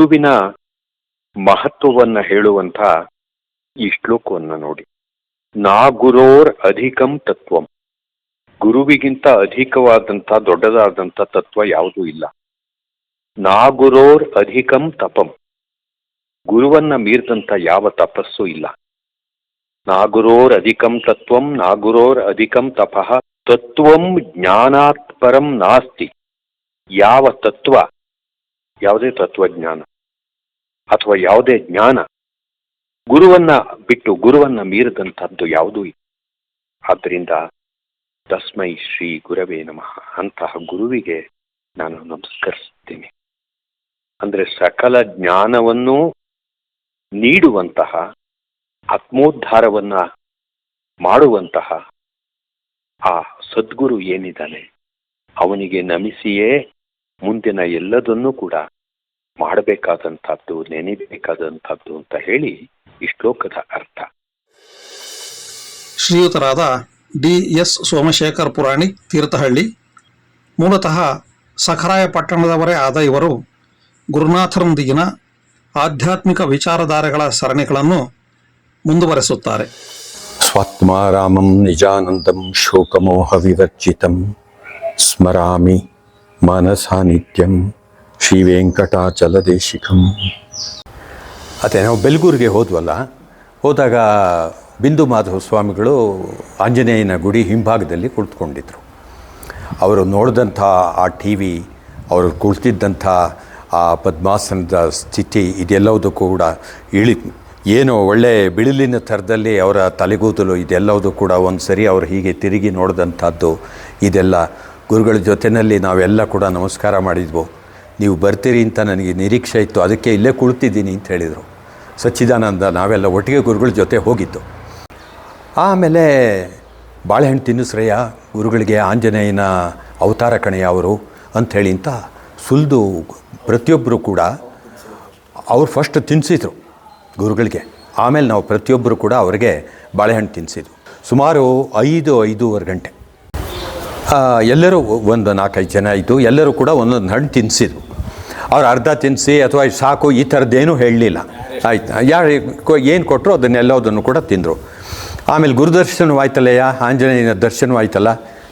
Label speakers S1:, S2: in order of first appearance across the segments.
S1: ಗುರುವಿನ ಮಹತ್ವವನ್ನ ಹೇಳುವಂಥ ಈ ಶ್ಲೋಕವನ್ನು ನೋಡಿ. ನಾ ಗುರೋರ್ ಅಧಿಕಂ ತತ್ವಂ. ಗುರುವಿಗಿಂತ ಅಧಿಕವಾದಂಥ ದೊಡ್ಡದಾದಂಥ ತತ್ವ ಯಾವುದೂ ಇಲ್ಲ. ನಾ ಗುರೋರ್ ಅಧಿಕಂ ತಪಂ. ಗುರುವನ್ನ ಮೀರಿದಂಥ ಯಾವ ತಪಸ್ಸು ಇಲ್ಲ. ನಾ ಗುರೋರ್ ಅಧಿಕಂ ತತ್ವಂ ನಾ ಗುರೋರ್ ಅಧಿಕಂ ತಪಃ ತತ್ವಂ ಜ್ಞಾನಾತ್ ಪರಂ ನಾಸ್ತಿ. ಯಾವ ತತ್ವ, ಯಾವುದೇ ತತ್ವಜ್ಞಾನ ಅಥವಾ ಯಾವುದೇ ಜ್ಞಾನ ಗುರುವನ್ನ ಬಿಟ್ಟು ಗುರುವನ್ನ ಮೀರಿದಂಥದ್ದು ಯಾವುದೂ ಇಲ್ಲ. ಆದ್ದರಿಂದ ತಸ್ಮೈ ಶ್ರೀ ಗುರವೇ ನಮಃ. ಅಂತಹ ಗುರುವಿಗೆ ನಾನು ನಮಸ್ಕರಿಸ್ತೀನಿ. ಅಂದ್ರೆ ಸಕಲ ಜ್ಞಾನವನ್ನು ನೀಡುವಂತಹ, ಆತ್ಮೋದ್ಧಾರವನ್ನ ಮಾಡುವಂತಹ ಆ ಸದ್ಗುರು ಏನಿದ್ದಾನೆ ಅವನಿಗೆ ನಮಿಸಿಯೇ ಮುಂದಿನ ಎಲ್ಲದನ್ನೂ ಕೂಡ ಮಾಡಬೇಕಾದಂಥದ್ದು, ನೆನೆಯಬೇಕಾದಂಥದ್ದು ಅಂತ ಹೇಳಿ ಈ ಶ್ಲೋಕದ ಅರ್ಥ.
S2: ಶ್ರೀಯುತರಾದ ಡಿ.ಎಸ್. ಸೋಮಶೇಖರ್ ಪುರಾಣಿಕ್, ತೀರ್ಥಹಳ್ಳಿ. ಮೂಲತಃ ಸಖರಾಯ ಪಟ್ಟಣದವರೇ ಆದ ಇವರು ಗುರುನಾಥರೊಂದಿಗಿನ ಆಧ್ಯಾತ್ಮಿಕ ವಿಚಾರಧಾರೆಗಳ ಸರಣಿಗಳನ್ನು ಮುಂದುವರೆಸುತ್ತಾರೆ.
S3: ಸ್ವಾತ್ಮಾರಾಮಂ ನಿಜಾನಂದಂ ಶೋಕಮೋಹ ವಿವರ್ಜಿತಂ ಸ್ಮರಾಮಿ ಮನಸಾ ನಿತ್ಯಂ ಶ್ರೀ ವೆಂಕಟಾಚಲದೇಶಿಕಂ. ಅದೇ ನಾವು ಬೆಲ್ಗೂರಿಗೆ ಹೋದಾಗ ಬಿಂದು ಮಾಧವ ಸ್ವಾಮಿಗಳು ಆಂಜನೇಯನ ಗುಡಿ ಹಿಂಭಾಗದಲ್ಲಿ ಕುಳಿತುಕೊಂಡಿದ್ರು. ಅವರು ನೋಡಿದಂಥ ಆ ಟಿ ವಿ, ಅವರು ಕುಳಿತಿದ್ದಂಥ ಆ ಪದ್ಮಾಸನದ ಸ್ಥಿತಿ, ಇದೆಲ್ಲವುದಕ್ಕೂ ಕೂಡ ಏನೋ ಒಳ್ಳೆ ಬಿಳಿಲಿನ ಥರದಲ್ಲಿ ಅವರ ತಲೆಗೂದಲು, ಇದೆಲ್ಲವುದು ಕೂಡ ಒಂದು ಸರಿ ಅವರು ಹೀಗೆ ತಿರುಗಿ ನೋಡಿದಂಥದ್ದು. ಇದೆಲ್ಲ ಗುರುಗಳ ಜೊತೆಯಲ್ಲಿ ನಾವೆಲ್ಲ ಕೂಡ ನಮಸ್ಕಾರ ಮಾಡಿದ್ವು. ನೀವು ಬರ್ತೀರಿ ಅಂತ ನನಗೆ ನಿರೀಕ್ಷೆ ಇತ್ತು, ಅದಕ್ಕೆ ಇಲ್ಲೇ ಕುಳಿತಿದ್ದೀನಿ ಅಂತ ಹೇಳಿದರು. ಸಚ್ಚಿದಾನಂದ ನಾವೆಲ್ಲ ಒಟ್ಟಿಗೆ ಗುರುಗಳ ಜೊತೆ ಹೋಗಿದ್ದು. ಆಮೇಲೆ ಬಾಳೆಹಣ್ಣು ತಿನ್ನಿಸ್ರಯ್ಯ, ಗುರುಗಳಿಗೆ ಆಂಜನೇಯನ ಅವತಾರ ಕಣೆಯ ಅವರು ಅಂಥೇಳಿ ಅಂತ ಸುಲಿದು ಪ್ರತಿಯೊಬ್ಬರು ಕೂಡ ಅವ್ರು ಫಸ್ಟ್ ತಿನ್ನಿಸಿದ್ರು ಗುರುಗಳಿಗೆ. ಆಮೇಲೆ ನಾವು ಪ್ರತಿಯೊಬ್ಬರು ಕೂಡ ಅವರಿಗೆ ಬಾಳೆಹಣ್ಣು ತಿನ್ನಿಸಿದ್ವು. ಸುಮಾರು 5-5:30 ಗಂಟೆ ಎಲ್ಲರೂ ಒಂದು 4-5 ಜನ ಇದ್ದು ಎಲ್ಲರೂ ಕೂಡ ಒಂದೊಂದು ಹಣ್ಣು ತಿನ್ನಿಸಿದ್ವು. ಅವ್ರು ಅರ್ಧ ತಿನ್ನಿಸಿ ಅಥವಾ ಸಾಕು ಈ ಥರದ್ದೇನೂ ಹೇಳಲಿಲ್ಲ. ಆಯ್ತು, ಯಾರು ಏನು ಕೊಟ್ಟರು ಅದನ್ನೆಲ್ಲದನ್ನು ಕೂಡ ತಿಂದರು. ಆಮೇಲೆ ಗುರುದರ್ಶನವಾಯ್ತಲ್ಲಯ್ಯ, ಆಂಜನೇಯನ ದರ್ಶನವಾಯ್ತಲ್ಲ,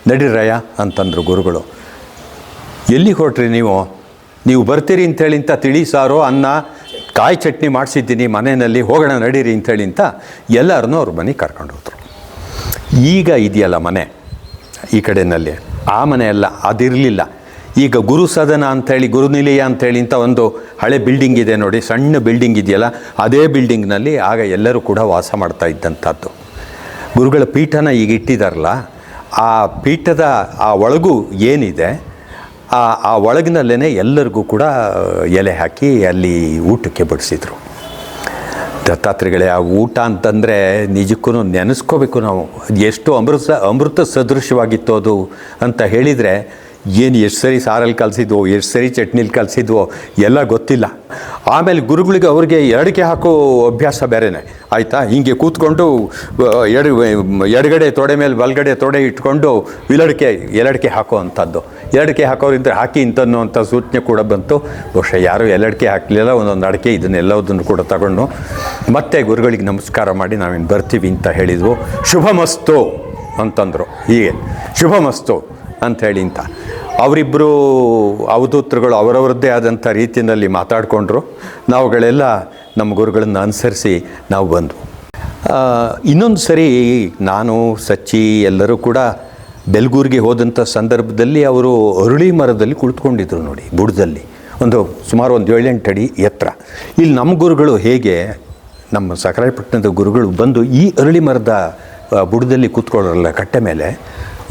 S3: ನಡೀರಯ್ಯ ಅಂತಂದರು ಗುರುಗಳು. ಎಲ್ಲಿ ಹೊರಟ್ರಿ ನೀವು ಬರ್ತೀರಿ ಅಂಥೇಳಿ ಅಂತ ತಿಳಿ ಸಾರು, ಅನ್ನ, ಕಾಯಿ ಚಟ್ನಿ ಮಾಡಿಸಿದ್ದೀನಿ ಮನೆಯಲ್ಲಿ, ಹೋಗೋಣ ನಡೀರಿ ಅಂಥೇಳಿ ಅಂತ ಎಲ್ಲರನ್ನೂ ಅವ್ರ ಮನೆಗೆ ಕರ್ಕೊಂಡು ಹೋದ್ರು. ಈಗ ಇದೆಯಲ್ಲ ಮನೆ ಈ ಕಡೆಯಲ್ಲಿ, ಆ ಮನೆ ಎಲ್ಲ ಅದಿರಲಿಲ್ಲ. ಈಗ ಗುರು ಸದನ ಅಂಥೇಳಿ, ಗುರುನಿಲಯ ಅಂಥೇಳಿ ಅಂತ ಒಂದು ಹಳೆ ಬಿಲ್ಡಿಂಗ್ ಇದೆ ನೋಡಿ, ಸಣ್ಣ ಬಿಲ್ಡಿಂಗ್ ಇದೆಯಲ್ಲ, ಅದೇ ಬಿಲ್ಡಿಂಗ್ನಲ್ಲಿ ಆಗ ಎಲ್ಲರೂ ಕೂಡ ವಾಸ ಮಾಡ್ತಾ ಇದ್ದಂಥದ್ದು. ಗುರುಗಳ ಪೀಠನ ಈಗ ಇಟ್ಟಿದ್ದಾರಲ್ಲ, ಆ ಪೀಠದ ಆ ಒಳಗೂ ಏನಿದೆ ಆ ಒಳಗಿನಲ್ಲೇ ಎಲ್ಲರಿಗೂ ಕೂಡ ಎಲೆ ಹಾಕಿ ಅಲ್ಲಿ ಊಟಕ್ಕೆ ಬಡಿಸಿದ್ರು. ದತ್ತಾತ್ರೇಯಗಳೇ, ಆ ಊಟ ಅಂತಂದರೆ ನಿಜಕ್ಕೂ ನೆನೆಸ್ಕೋಬೇಕು ನಾವು. ಎಷ್ಟು ಅಮೃತ ಸದೃಶವಾಗಿತ್ತು ಅದು ಅಂತ ಹೇಳಿದರೆ, ಏನು ಎಷ್ಟು ಸರಿ ಸಾರಲ್ಲಿ ಕಲಿಸಿದ್ವೋ, ಎಷ್ಟು ಸರಿ ಚಟ್ನಿಲಿ ಕಲಿಸಿದ್ವೋ ಎಲ್ಲ ಗೊತ್ತಿಲ್ಲ. ಆಮೇಲೆ ಗುರುಗಳಿಗೆ ಅವ್ರಿಗೆ ಎರಡಿಕೆ ಹಾಕೋ ಅಭ್ಯಾಸ ಬೇರೆಯೇ ಆಯಿತಾ. ಹೀಗೆ ಕೂತ್ಕೊಂಡು ಎಡಗಡೆ ತೊಡೆ ಮೇಲೆ ಬಲಗಡೆ ತೊಡೆ ಇಟ್ಕೊಂಡು ಎರಡಿಕೆ ಹಾಕೋ ಅಂಥದ್ದು. ಎರಡಿಕೆ ಹಾಕೋರಿಂದ ಹಾಕಿ ಇಂತನ್ನುವಂಥ ಸೂಚನೆ ಕೂಡ ಬಂತು. ಬಹುಶಃ ಯಾರೂ ಎರಡಿಕೆ ಹಾಕಲಿಲ್ಲ, ಒಂದೊಂದು ಅಡಿಕೆ ಇದನ್ನೆಲ್ಲದನ್ನು ಕೂಡ ತಗೊಂಡು ಮತ್ತೆ ಗುರುಗಳಿಗೆ ನಮಸ್ಕಾರ ಮಾಡಿ ನಾವೇನು ಬರ್ತೀವಿ ಅಂತ ಹೇಳಿದ್ವು. ಶುಭಮಸ್ತು ಅಂತಂದರು. ಹೀಗೆ ಶುಭಮಸ್ತು ಅಂಥೇಳಿ ಅಂತ ಅವರಿಬ್ಬರು ಅವಧೂತರುಗಳು ಅವರವರದ್ದೇ ಆದಂಥ ರೀತಿಯಲ್ಲಿ ಮಾತಾಡಿಕೊಂಡ್ರು. ನಾವುಗಳೆಲ್ಲ ನಮ್ಮ ಗುರುಗಳನ್ನು ಅನುಸರಿಸಿ ನಾವು ಬಂದವು. ಇನ್ನೊಂದು ಸರಿ ನಾನು ಸಚ್ಚಿ ಎಲ್ಲರೂ ಕೂಡ ಬೆಲ್ಗೂರಿಗೆ ಹೋದಂಥ ಸಂದರ್ಭದಲ್ಲಿ ಅವರು ಅರಳಿ ಮರದಲ್ಲಿ ಕುಳಿತುಕೊಂಡಿದ್ರು ನೋಡಿ, ಬುಡದಲ್ಲಿ ಸುಮಾರು ಒಂದು 7-8 ಅಡಿ ಎತ್ತರ. ಇಲ್ಲಿ ನಮ್ಮ ಗುರುಗಳು ಹೇಗೆ, ನಮ್ಮ ಸಖರಾಯಪಟ್ಟಣದ ಗುರುಗಳು ಬಂದು ಈ ಅರಳಿ ಮರದ ಬುಡದಲ್ಲಿ ಕೂತ್ಕೊಳ್ಳೋರಲ್ಲ, ಕಟ್ಟೆ ಮೇಲೆ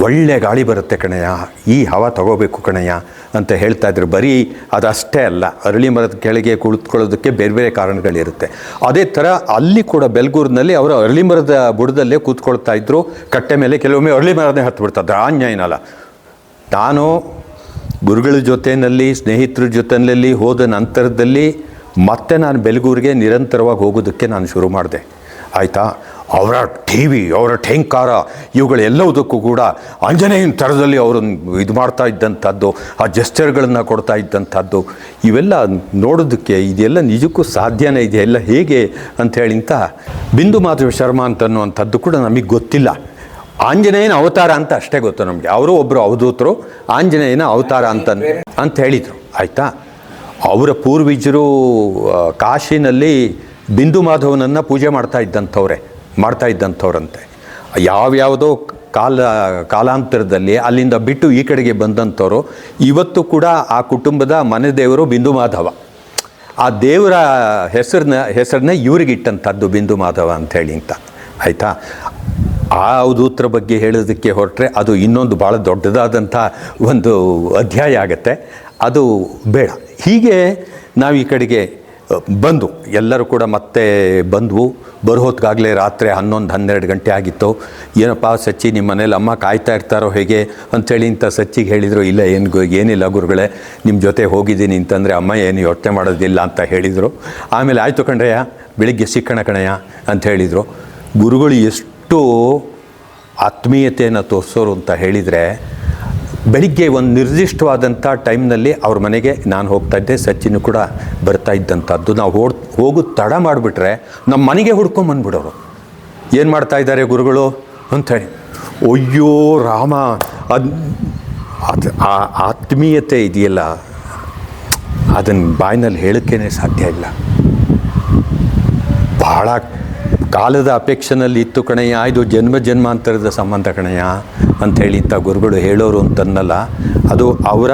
S3: ಒಳ್ಳೆ ಗಾಳಿ ಬರುತ್ತೆ ಕಣಯ್ಯ, ಈ ಹವಾ ತಗೋಬೇಕು ಕಣಯ್ಯ ಅಂತ ಹೇಳ್ತಾಯಿದ್ರು. ಬರೀ ಅದಷ್ಟೇ ಅಲ್ಲ, ಅರಳಿ ಮರದ ಕೆಳಗೆ ಕುಳಿತುಕೊಳ್ಳೋದಕ್ಕೆ ಬೇರೆ ಬೇರೆ ಕಾರಣಗಳಿರುತ್ತೆ. ಅದೇ ಥರ ಅಲ್ಲಿ ಕೂಡ ಬೆಲ್ಗೂರಿನಲ್ಲಿ ಅವರು ಅರಳಿ ಮರದ ಬುಡದಲ್ಲೇ ಕೂತ್ಕೊಳ್ತಾ ಇದ್ದರು ಕಟ್ಟೆ ಮೇಲೆ. ಕೆಲವೊಮ್ಮೆ ಅರಳಿ ಮರನೇ ಹತ್ತು ಬಿಡ್ತಾಯಿದ್ರು. ಆಂಜನೇಯನಲ್ಲ, ನಾನು ಗುರುಗಳ ಜೊತೆಯಲ್ಲಿ ಸ್ನೇಹಿತರ ಜೊತೆಯಲ್ಲಿ ಹೋದ ನಂತರದಲ್ಲಿ ಮತ್ತೆ ನಾನು ಬೆಲ್ಗೂರಿಗೆ ನಿರಂತರವಾಗಿ ಹೋಗೋದಕ್ಕೆ ನಾನು ಶುರು ಮಾಡಿದೆ ಆಯಿತಾ. ಅವರ ಟಿವಿ, ಅವರ ಠೇಂಕಾರ, ಇವುಗಳೆಲ್ಲವುದಕ್ಕೂ ಕೂಡ ಆಂಜನೇಯನ ಥರದಲ್ಲಿ ಅವರನ್ನು ಇದು ಮಾಡ್ತಾ ಇದ್ದಂಥದ್ದು, ಆ ಜೆಸ್ಚರ್ಗಳನ್ನು ಕೊಡ್ತಾ ಇದ್ದಂಥದ್ದು, ಇವೆಲ್ಲ ನೋಡೋದಕ್ಕೆ ಇದೆಲ್ಲ ನಿಜಕ್ಕೂ ಸಾಧ್ಯನೇ ಇದೆಯಲ್ಲ ಹೇಗೆ ಅಂಥೇಳಿಂತ ಬಿಂದು ಮಾಧವ ಶರ್ಮಾ ಅಂತನ್ನುವಂಥದ್ದು ಕೂಡ ನಮಗೆ ಗೊತ್ತಿಲ್ಲ. ಆಂಜನೇಯನ ಅವತಾರ ಅಂತ ಅಷ್ಟೇ ಗೊತ್ತು ನಮಗೆ. ಅವರು ಒಬ್ಬರು ಅವಧೂತರು, ಆಂಜನೇಯನ ಅವತಾರ ಅಂತ ಹೇಳಿದರು. ಆಯಿತಾ, ಅವರ ಪೂರ್ವಜರು ಕಾಶಿನಲ್ಲಿ ಬಿಂದು ಮಾಧವನನ್ನು ಪೂಜೆ ಮಾಡ್ತಾ ಇದ್ದಂಥವ್ರಂತೆ. ಯಾವ್ಯಾವುದೋ ಕಾಲಾಂತರದಲ್ಲಿ ಅಲ್ಲಿಂದ ಬಿಟ್ಟು ಈ ಕಡೆಗೆ ಬಂದಂಥವ್ರು ಇವತ್ತು ಕೂಡ ಆ ಕುಟುಂಬದ ಮನೆ ದೇವರು ಬಿಂದು ಮಾಧವ. ಆ ದೇವರ ಹೆಸರನ್ನ ಇವ್ರಿಗಿಟ್ಟಂಥದ್ದು ಬಿಂದು ಮಾಧವ ಅಂಥೇಳಿ ಅಂತ. ಆಯಿತಾ, ಆ ಅವಧೂತರ ಬಗ್ಗೆ ಹೇಳೋದಕ್ಕೆ ಹೊರಟ್ರೆ ಅದು ಇನ್ನೊಂದು ಭಾಳ ದೊಡ್ಡದಾದಂಥ ಒಂದು ಅಧ್ಯಾಯ ಆಗುತ್ತೆ, ಅದು ಬೇಡ. ಹೀಗೆ ನಾವು ಈ ಕಡೆಗೆ ಬಂದು ಎಲ್ಲರೂ ಕೂಡ ಮತ್ತೆ ಬಂದವು. ಬರೋ ಹೊತ್ತಿಗಾಗಲೇ ರಾತ್ರಿ 11-12 ಗಂಟೆ ಆಗಿತ್ತು. ಏನಪ್ಪ ಸಚ್ಚಿ, ನಿಮ್ಮ ಮನೇಲಿ ಅಮ್ಮ ಕಾಯ್ತಾ ಇರ್ತಾರೋ ಹೇಗೆ ಅಂಥೇಳಿ ಇಂಥ ಸಚ್ಚಿಗೆ ಹೇಳಿದರು. ಇಲ್ಲ, ಏನಿಲ್ಲ ಗುರುಗಳೇ, ನಿಮ್ಮ ಜೊತೆ ಹೋಗಿದ್ದೀನಿ ಅಂತಂದರೆ ಅಮ್ಮ ಏನು ಯೋಚನೆ ಮಾಡೋದಿಲ್ಲ ಅಂತ ಹೇಳಿದರು. ಆಮೇಲೆ ಆಯಿತು ಕಣ್ರಯ್ಯ, ಬೆಳಿಗ್ಗೆ ಸಿಕ್ಕಣ ಕಣಯ್ಯ ಅಂತ ಹೇಳಿದರು. ಗುರುಗಳು ಎಷ್ಟು ಆತ್ಮೀಯತೆಯನ್ನು ತೋರಿಸೋರು ಅಂತ ಹೇಳಿದರೆ, ಬೆಳಿಗ್ಗೆ ಒಂದು ನಿರ್ದಿಷ್ಟವಾದಂಥ ಟೈಮ್ನಲ್ಲಿ ಅವ್ರ ಮನೆಗೆ ನಾನು ಹೋಗ್ತಾಯಿದ್ದೆ, ಸಚಿನ್ ಕೂಡ ಬರ್ತಾ ಇದ್ದಂಥದ್ದು. ನಾವು ಹೋಗೋದು ತಡ ಮಾಡಿಬಿಟ್ರೆ ನಮ್ಮ ಮನೆಗೆ ಹುಡ್ಕೊಂಬಂದ್ಬಿಡೋರು. ಏನು ಮಾಡ್ತಾಯಿದ್ದಾರೆ ಗುರುಗಳು ಅಂಥೇಳಿ. ಅಯ್ಯೋ ರಾಮ, ಅದು ಆ ಆತ್ಮೀಯತೆ ಇದೆಯಲ್ಲ, ಅದನ್ನು ಬಾಯಿನಲ್ಲಿ ಹೇಳೋಕ್ಕೇ ಸಾಧ್ಯ ಇಲ್ಲ. ಭಾಳ ಕಾಲದ ಅಪೇಕ್ಷೆನಲ್ಲಿ ಇತ್ತು ಕಣಯ್ಯ, ಇದು ಜನ್ಮಾಂತರದ ಸಂಬಂಧ ಕಣಯ್ಯ ಅಂಥೇಳಿ ಇಂಥ ಗುರುಗಳು ಹೇಳೋರು ಅಂತನ್ನಲ್ಲ, ಅದು ಅವರ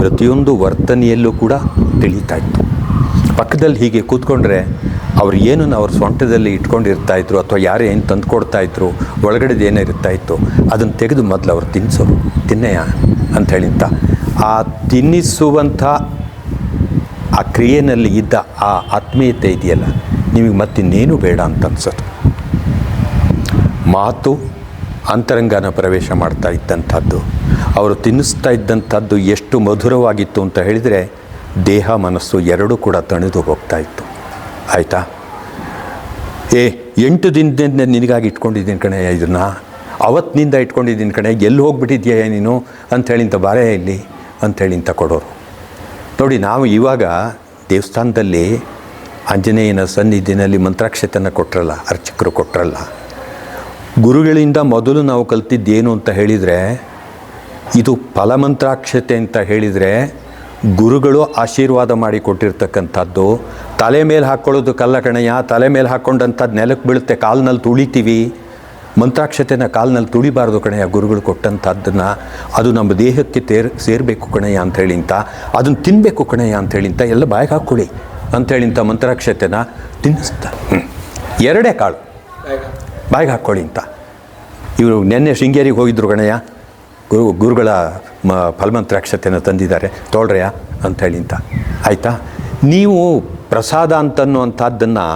S3: ಪ್ರತಿಯೊಂದು ವರ್ತನೆಯಲ್ಲೂ ಕೂಡ ತಿಳಿತಾ ಇತ್ತು. ಪಕ್ಕದಲ್ಲಿ ಹೀಗೆ ಕೂತ್ಕೊಂಡ್ರೆ ಅವ್ರು ಏನನ್ನು ಅವ್ರ ಸೊಂಟದಲ್ಲಿ ಇಟ್ಕೊಂಡಿರ್ತಾಯಿದ್ರು ಅಥವಾ ಯಾರೇ ಏನು ತಂದುಕೊಡ್ತಾಯಿದ್ರು, ಒಳಗಡೆದು ಏನೇ ಇರ್ತಾಯಿತ್ತು ಅದನ್ನು ತೆಗೆದು ಮೊದಲು ಅವ್ರು ತಿನ್ನಿಸೋರು. ತಿನ್ನಯ್ಯ ಅಂಥೇಳಿಂತ ಆ ತಿನ್ನಿಸುವಂಥ ಆ ಕ್ರಿಯೆಯಲ್ಲಿ ಇದ್ದ ಆ ಆತ್ಮೀಯತೆ ಇದೆಯಲ್ಲ, ನಿಮಗೆ ಮತ್ತಿನ್ನೇನು ಬೇಡ ಅಂತ ಅನ್ಸೋದು. ಮಾತು ಅಂತರಂಗನ ಪ್ರವೇಶ ಮಾಡ್ತಾ ಇದ್ದಂಥದ್ದು, ಅವರು ತಿನ್ನಿಸ್ತಾ ಇದ್ದಂಥದ್ದು ಎಷ್ಟು ಮಧುರವಾಗಿತ್ತು ಅಂತ ಹೇಳಿದರೆ, ದೇಹ ಮನಸ್ಸು ಎರಡೂ ಕೂಡ ತಣಿದು ಹೋಗ್ತಾ ಇತ್ತು. ಆಯಿತಾ, 8 ದಿನದಿಂದ ನಿನಗಾಗಿ ಇಟ್ಕೊಂಡಿದ್ದೀನಿ ಕಣೆ, ಇದನ್ನು ಅವತ್ತಿನಿಂದ ಇಟ್ಕೊಂಡಿದ್ದೀನಿ ಕಣೆ, ಎಲ್ಲಿ ಹೋಗ್ಬಿಟ್ಟಿದ್ಯಾ ನೀನು ಅಂಥೇಳಿಂತ ಬಾರೇ ಇಲ್ಲಿ ಅಂಥೇಳಿಂತ ಕೊಡೋರು. ನೋಡಿ, ನಾವು ಇವಾಗ ದೇವಸ್ಥಾನದಲ್ಲಿ ಆಂಜನೇಯನ ಸನ್ನಿಧಿನಲ್ಲಿ ಮಂತ್ರಾಕ್ಷತೆಯನ್ನು ಕೊಟ್ಟರಲ್ಲ, ಅರ್ಚಕರು ಕೊಟ್ಟರಲ್ಲ, ಗುರುಗಳಿಂದ ಮೊದಲು ನಾವು ಕಲ್ತಿದ್ದೇನು ಅಂತ ಹೇಳಿದರೆ, ಇದು ಫಲಮಂತ್ರಾಕ್ಷತೆ ಅಂತ ಹೇಳಿದರೆ ಗುರುಗಳು ಆಶೀರ್ವಾದ ಮಾಡಿ ಕೊಟ್ಟಿರ್ತಕ್ಕಂಥದ್ದು. ತಲೆ ಮೇಲೆ ಹಾಕ್ಕೊಳ್ಳೋದು ಕಲ್ಲ ಕಣಯ್ಯ, ತಲೆ ಮೇಲೆ ಹಾಕ್ಕೊಂಡಂಥದ್ದು ನೆಲಕ್ಕೆ ಬೀಳುತ್ತೆ, ಕಾಲಿನಲ್ಲಿ ತುಳಿತೀವಿ. ಮಂತ್ರಾಕ್ಷತೆನ ಕಾಲಿನಲ್ಲಿ ತುಳಿಬಾರ್ದು ಕಣಯ್ಯ, ಗುರುಗಳು ಕೊಟ್ಟಂಥದ್ದನ್ನು. ಅದು ನಮ್ಮ ದೇಹಕ್ಕೆ ಸೇರಬೇಕು ಕಣಯ್ಯ ಅಂಥೇಳಿಂತ, ಅದನ್ನು ತಿನ್ನಬೇಕು ಕಣಯ್ಯ ಅಂಥೇಳಿಂತ, ಎಲ್ಲ ಬಾಯಿಗೆ ಹಾಕ್ಕೊಳ್ಳಿ ಅಂಥೇಳಿಂತ ಮಂತ್ರಾಕ್ಷತೆನ ತಿನ್ನಿಸ್ತಾರೆ. 2 ಕಾಳು ಬಾಯಿಗೆ ಹಾಕ್ಕೊಳ್ಳಿ ಅಂತ. ಇವರು ನೆನ್ನೆ ಶೃಂಗೇರಿಗೆ ಹೋಗಿದ್ರು ಕಣಯ್ಯ, ಗುರುಗಳ ಫಲಮಂತ್ರಾಕ್ಷತೆನ ತಂದಿದ್ದಾರೆ, ತೊಗೊಳ್ರಯ್ಯ ಅಂಥೇಳಿಂತ. ಆಯಿತಾ, ನೀವು ಪ್ರಸಾದ ಅಂತನ್ನುವಂಥದ್ದನ್ನು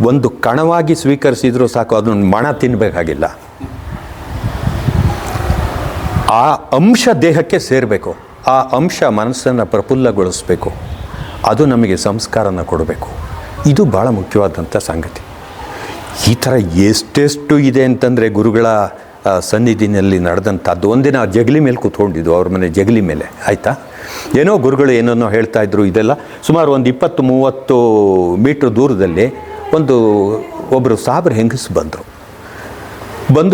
S3: ಒಂದು ಕಣವಾಗಿ ಸ್ವೀಕರಿಸಿದರೂ ಸಾಕು, ಅದನ್ನು ಮಣ ತಿನ್ನಬೇಕಾಗಿಲ್ಲ. ಆ ಅಂಶ ದೇಹಕ್ಕೆ ಸೇರಬೇಕು, ಆ ಅಂಶ ಮನಸ್ಸನ್ನು ಪ್ರಫುಲ್ಲಗೊಳಿಸಬೇಕು, ಅದು ನಮಗೆ ಸಂಸ್ಕಾರನ ಕೊಡಬೇಕು. ಇದು ಭಾಳ ಮುಖ್ಯವಾದಂಥ ಸಂಗತಿ. ಈ ಥರ ಎಷ್ಟೆಷ್ಟು ಇದೆ ಅಂತಂದರೆ ಗುರುಗಳ ಸನ್ನಿಧಿನಲ್ಲಿ ನಡೆದಂಥದ್ದು. ಒಂದಿನ ಜಗಲಿ ಮೇಲೆ ಕೂತ್ಕೊಂಡಿದ್ದು, ಅವ್ರ ಮನೆ ಜಗಲಿ ಮೇಲೆ. ಆಯಿತಾ, ಏನೋ ಗುರುಗಳು ಏನನ್ನೋ ಹೇಳ್ತಾಯಿದ್ರು. ಇದೆಲ್ಲ ಸುಮಾರು ಒಂದು 20-30 ಮೀಟ್ರ್ ದೂರದಲ್ಲಿ ಒಬ್ಬರು ಸಾಬ್ರು ಹೆಂಗಸು ಬಂದರು.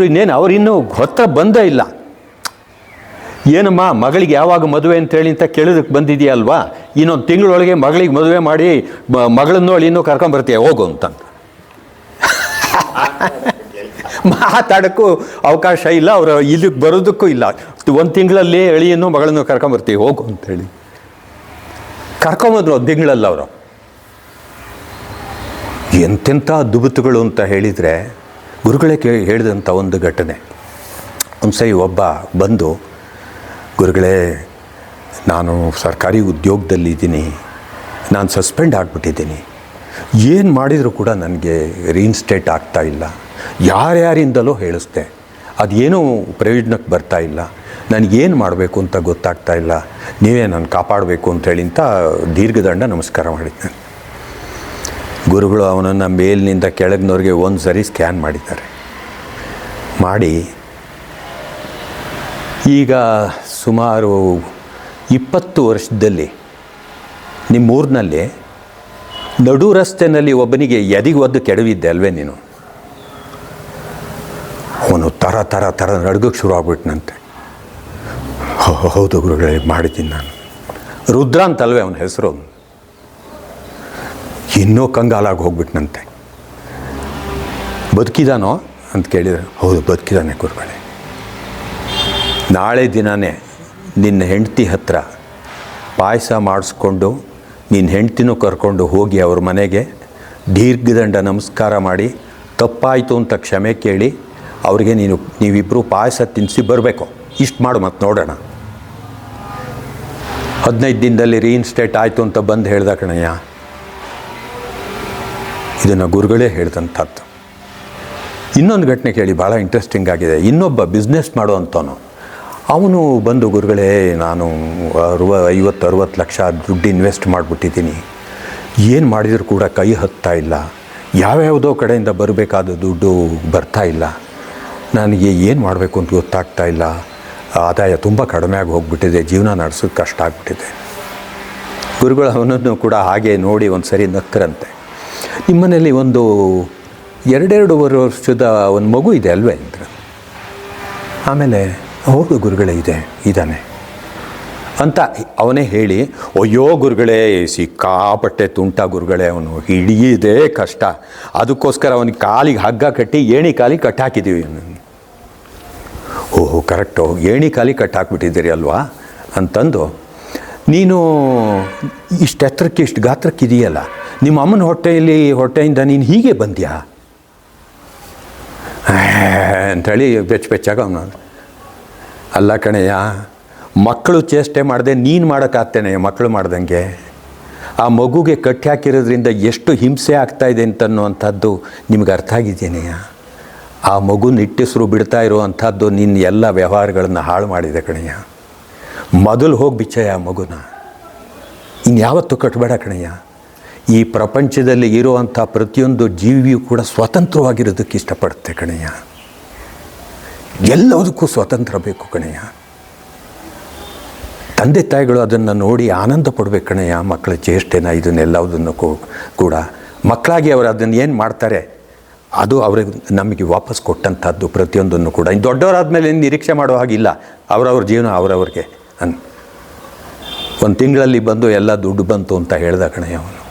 S3: ಇನ್ನೇನು ಅವ್ರು ಇನ್ನೂ ಹತ್ರ ಬಂದೇ ಇಲ್ಲ. ಏನಮ್ಮ ಮಗಳಿಗೆ ಯಾವಾಗ ಮದುವೆ ಅಂತೇಳಿ ಅಂತ ಕೇಳೋದಕ್ಕೆ ಬಂದಿದೆಯಲ್ವಾ, ಇನ್ನೊಂದು ತಿಂಗಳೊಳಗೆ ಮಗಳಿಗೆ ಮದುವೆ ಮಾಡಿ ಮಗಳನ್ನು ಇನ್ನೂ ಕರ್ಕೊಂಬರ್ತೀಯ ಹೋಗು ಅಂತಂದು. ಮಾತಾಡೋಕ್ಕೂ ಅವಕಾಶ ಇಲ್ಲ, ಅವರು ಇಲ್ಲಿಗೆ ಬರೋದಕ್ಕೂ ಇಲ್ಲ. 1 ತಿಂಗಳಲ್ಲಿ ಎಳೆಯನ್ನು ಮಗಳನ್ನು ಕರ್ಕೊಂಬರ್ತೀವಿ ಹೋಗು ಅಂತೇಳಿ ಕರ್ಕೊಂಬಂದ್ರು. 1 ತಿಂಗಳಲ್ಲಿ ಅವರು ಎಂತೆಂಥ ಅದ್ಭುತಗಳು ಅಂತ ಹೇಳಿದರೆ, ಗುರುಗಳೇ ಹೇಳಿದಂಥ ಒಂದು ಘಟನೆ. ಒಂದು ಸರಿ ಒಬ್ಬ ಬಂದು, ಗುರುಗಳೇ ನಾನು ಸರ್ಕಾರಿ ಉದ್ಯೋಗದಲ್ಲಿದ್ದೀನಿ, ನಾನು ಸಸ್ಪೆಂಡ್ ಆಗಿಬಿಟ್ಟಿದ್ದೀನಿ, ಏನು ಮಾಡಿದರೂ ಕೂಡ ನನಗೆ ರೀಇನ್ಸ್ಟೇಟ್ ಆಗ್ತಾ ಇಲ್ಲ, ಯಾರ್ಯಾರಿಂದಲೋ ಹೇಳಿಸ್ದೆ, ಅದೇನೂ ಪ್ರಯೋಜನಕ್ಕೆ ಬರ್ತಾ ಇಲ್ಲ, ನನಗೇನು ಮಾಡಬೇಕು ಅಂತ ಗೊತ್ತಾಗ್ತಾ ಇಲ್ಲ, ನೀವೇ ನಾನು ಕಾಪಾಡಬೇಕು ಅಂತೇಳಿ ಅಂತ ದೀರ್ಘದಂಡ ನಮಸ್ಕಾರ ಮಾಡಿದ್ದೆ. ಗುರುಗಳು ಅವನನ್ನು ಮೇಲಿನಿಂದ ಕೆಳಗಿನವ್ರಿಗೆ ಒಂದು ಸರಿ ಸ್ಕ್ಯಾನ್ ಮಾಡಿದ್ದಾರೆ. ಮಾಡಿ ಈಗ ಸುಮಾರು 20 ವರ್ಷದಲ್ಲಿ ನಿಮ್ಮೂರಿನಲ್ಲಿ ನಡು ರಸ್ತೆಯಲ್ಲಿ ಒಬ್ಬನಿಗೆ ಎದಿಗೆ ಒದ್ದು ಕೆಡವಿದ್ದೆ ಅಲ್ವೇ ನೀನು? ಅವನು ಥರ ನಡ್ಗಕ್ಕೆ ಶುರು ಆಗ್ಬಿಟ್ನಂತೆ. ಹೌದು ಗುರುಗಳೇ, ಮಾಡಿದ್ದೀನಿ ನಾನು. ರುದ್ರ ಅಂತಲ್ವೇ ಅವನ ಹೆಸರು. ಇನ್ನೂ ಕಂಗಾಲಾಗಿ ಹೋಗ್ಬಿಟ್ನಂತೆ. ಬದುಕಿದಾನೋ ಅಂತ ಕೇಳಿದರೆ, ಹೌದು ಬದುಕಿದಾನೆ ಗುರುಗಳೇ. ನಾಳೆ ದಿನವೇ ನಿನ್ನ ಹೆಂಡತಿ ಹತ್ರ ಪಾಯಸ ಮಾಡಿಸ್ಕೊಂಡು ನಿನ್ನ ಹೆಂಡ್ತಿನೂ ಕರ್ಕೊಂಡು ಹೋಗಿ ಅವ್ರ ಮನೆಗೆ ದೀರ್ಘದಂಡ ನಮಸ್ಕಾರ ಮಾಡಿ ತಪ್ಪಾಯಿತು ಅಂತ ಕ್ಷಮೆ ಕೇಳಿ ಅವ್ರಿಗೆ ನೀವಿಬ್ಬರು ಪಾಯಸ ತಿನ್ನಿಸಿ ಬರಬೇಕು. ಇಷ್ಟು ಮಾಡು, ಮತ್ತೆ ನೋಡೋಣ. 15 ದಿನದಲ್ಲಿ ರೀಇನ್ಸ್ಟೇಟ್ ಆಯಿತು ಅಂತ ಬಂದು ಹೇಳ್ದ ಕಣಯ್ಯ. ಇದನ್ನು ಗುರುಗಳೇ ಹೇಳ್ದಂಥದ್ದು. ಇನ್ನೊಂದು ಘಟನೆ ಕೇಳಿ, ಭಾಳ ಇಂಟ್ರೆಸ್ಟಿಂಗ್ ಆಗಿದೆ. ಇನ್ನೊಬ್ಬ ಬಿಸ್ನೆಸ್ ಮಾಡುವಂಥವನು ಅವನು ಬಂದು, ಗುರುಗಳೇ ನಾನು 50-60 ಲಕ್ಷ ದುಡ್ಡು ಇನ್ವೆಸ್ಟ್ ಮಾಡಿಬಿಟ್ಟಿದ್ದೀನಿ, ಏನು ಮಾಡಿದರೂ ಕೂಡ ಕೈ ಹತ್ತಾ ಇಲ್ಲ, ಯಾವ್ಯಾವುದೋ ಕಡೆಯಿಂದ ಬರಬೇಕಾದ ದುಡ್ಡು ಬರ್ತಾ ಇಲ್ಲ, ನನಗೆ ಏನು ಮಾಡಬೇಕು ಅಂತ ಗೊತ್ತಾಗ್ತಾ ಇಲ್ಲ, ಆದಾಯ ತುಂಬ ಕಡಿಮೆ ಆಗಿ ಹೋಗ್ಬಿಟ್ಟಿದೆ, ಜೀವನ ನಡೆಸೋದು ಕಷ್ಟ ಆಗಿಬಿಟ್ಟಿದೆ. ಗುರುಗಳು ಅವನನ್ನು ಕೂಡ ಹಾಗೆ ನೋಡಿ ಒಂದು ಸರಿ ನಕ್ಕರಂತೆ. ನಿಮ್ಮನೇಲಿ ಒಂದು 2-2.5 ವರ್ಷದ ಒಂದು ಮಗು ಇದೆ ಅಲ್ವೇ ಅಂದ್ರೆ. ಆಮೇಲೆ ಹೌದು ಗುರುಗಳೇ ಇದ್ದಾನೆ ಅಂತ ಅವನೇ ಹೇಳಿ, ಅಯ್ಯೋ ಗುರುಗಳೇ ಸಿಕ್ಕಾಪಟ್ಟೆ ತುಂಟ ಗುರುಗಳೇ, ಅವನು ಹಿಡಿಯದೇ ಕಷ್ಟ, ಅದಕ್ಕೋಸ್ಕರ ಅವನಿಗೆ ಕಾಲಿಗೆ ಹಗ್ಗ ಕಟ್ಟಿ ಏಣಿ ಕಾಲಿಗೆ ಕಟ್ಟಾಕಿದ್ದೀವಿ. ಓಹೋ ಕರೆಕ್ಟು, ಏಣಿ ಕಾಲಿಗೆ ಕಟ್ಟಾಕ್ಬಿಟ್ಟಿದ್ದೀರಿ ಅಲ್ವಾ ಅಂತಂದು, ನೀನು ಇಷ್ಟು ಎತ್ತರಕ್ಕೆ ಇಷ್ಟು ಗಾತ್ರಕ್ಕಿದೆಯಲ್ಲ, ನಿಮ್ಮ ಅಮ್ಮನ ಹೊಟ್ಟೆಯಿಂದ ನೀನು ಹೀಗೆ ಬಂದ್ಯಾ ಅಂಥೇಳಿ ಬೆಚ್ಚಾಗ ಅವನು. ಅಲ್ಲ ಕಣಯ್ಯ, ಮಕ್ಕಳು ಚೇಷ್ಟೆ ಮಾಡದೆ ನೀನು ಮಾಡೋಕ್ಕಾಗ್ತೇನೆ ಮಕ್ಕಳು ಮಾಡ್ದಂಗೆ. ಆ ಮಗುಗೆ ಕಟ್ಟಿ ಹಾಕಿರೋದ್ರಿಂದ ಎಷ್ಟು ಹಿಂಸೆ ಆಗ್ತಾಯಿದೆ ಅಂತನ್ನುವಂಥದ್ದು ನಿಮ್ಗೆ ಅರ್ಥ ಆಗಿದ್ದೇನೆಯ? ಆ ಮಗು ನಿಟ್ಟುಸಿರು ಬಿಡ್ತಾ ಇರುವಂಥದ್ದು ನಿನ್ನ ಎಲ್ಲ ವ್ಯವಹಾರಗಳನ್ನು ಹಾಳು ಮಾಡಿದೆ ಕಣಯ್ಯ. ಮೊದಲು ಹೋಗಿ ಬಿಚ್ಚಯ್ಯ ಆ ಮಗುನ, ಇನ್ಯಾವತ್ತೂ ಕಟ್ಟಬೇಡ ಕಣಯ್ಯ. ಈ ಪ್ರಪಂಚದಲ್ಲಿ ಇರುವಂಥ ಪ್ರತಿಯೊಂದು ಜೀವಿಯೂ ಕೂಡ ಸ್ವತಂತ್ರವಾಗಿರೋದಕ್ಕೆ ಇಷ್ಟಪಡುತ್ತೆ ಕಣಯ್ಯ. ಎಲ್ಲದಕ್ಕೂ ಸ್ವತಂತ್ರ ಬೇಕು ಕಣಯ್ಯ. ತಂದೆ ತಾಯಿಗಳು ಅದನ್ನು ನೋಡಿ ಆನಂದ ಪಡಬೇಕು ಕಣಯ್ಯ. ಮಕ್ಕಳ ಚೇಷ್ಟೆನ ಇದನ್ನೆಲ್ಲದನ್ನು ಕೂಡ ಮಕ್ಕಳಾಗಿ ಅವರು ಅದನ್ನು ಏನು ಮಾಡ್ತಾರೆ ಅದು ಅವ್ರಿಗೆ ನಮಗೆ ವಾಪಸ್ ಕೊಟ್ಟಂಥದ್ದು ಪ್ರತಿಯೊಂದನ್ನು ಕೂಡ. ಇನ್ನು ದೊಡ್ಡವರಾದ್ಮೇಲೆ ಏನು ನಿರೀಕ್ಷೆ ಮಾಡೋ ಹಾಗಿಲ್ಲ, ಅವರವ್ರ ಜೀವನ ಅವರವ್ರಿಗೆ. ಒಂದು ತಿಂಗಳಲ್ಲಿ ಬಂದು ಎಲ್ಲ ದುಡ್ಡು ಬಂತು ಅಂತ ಹೇಳ್ದ ಕಣಯ್ಯ ಅವನು.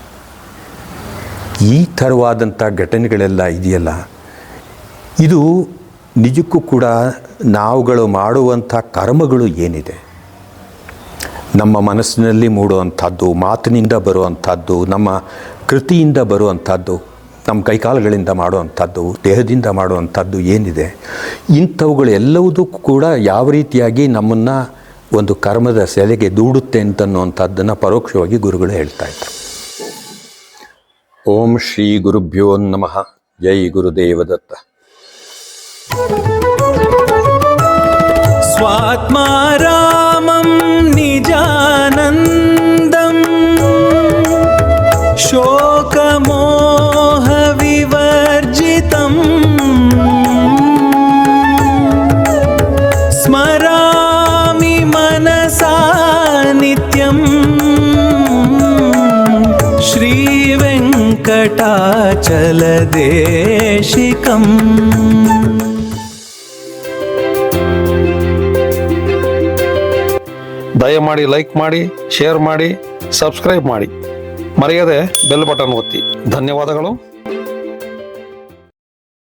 S3: ಈ ಥರವಾದಂಥ ಘಟನೆಗಳೆಲ್ಲ ಇದೆಯಲ್ಲ, ಇದು ನಿಜಕ್ಕೂ ಕೂಡ ನಾವುಗಳು ಮಾಡುವಂಥ ಕರ್ಮಗಳು ಏನಿದೆ, ನಮ್ಮ ಮನಸ್ಸಿನಲ್ಲಿ ಮೂಡುವಂಥದ್ದು, ಮಾತಿನಿಂದ ಬರುವಂಥದ್ದು, ನಮ್ಮ ಕೃತಿಯಿಂದ ಬರುವಂಥದ್ದು, ನಮ್ಮ ಕೈಕಾಲುಗಳಿಂದ ಮಾಡುವಂಥದ್ದು, ದೇಹದಿಂದ ಮಾಡುವಂಥದ್ದು ಏನಿದೆ, ಇಂಥವುಗಳು ಎಲ್ಲವುದಕ್ಕೂ ಕೂಡ ಯಾವ ರೀತಿಯಾಗಿ ನಮ್ಮನ್ನು ಒಂದು ಕರ್ಮದ ಸೆಲೆಗೆ ದೂಡುತ್ತೆ ಅಂತನ್ನುವಂಥದ್ದನ್ನು ಪರೋಕ್ಷವಾಗಿ ಗುರುಗಳು ಹೇಳ್ತಾ ಇದ್ರು. ಓಂ ಶ್ರೀ ಗುರುಭ್ಯೋ ನಮಃ. ಜೈ ಗುರುದೇವದತ್ತ.
S4: स्वात्मारामं निजानन्दं शोकमोहविवर्जितं स्मरामि मनसा नित्यं श्रीवेङ्कटाचलदेशिकम्.
S2: ದಯಮಾಡಿ ಲೈಕ್ ಮಾಡಿ, ಶೇರ್ ಮಾಡಿ, ಸಬ್ಸ್ಕ್ರೈಬ್ ಮಾಡಿ, ಮರೆಯದೆ ಬೆಲ್ ಬಟನ್ ಒತ್ತಿ. ಧನ್ಯವಾದಗಳು.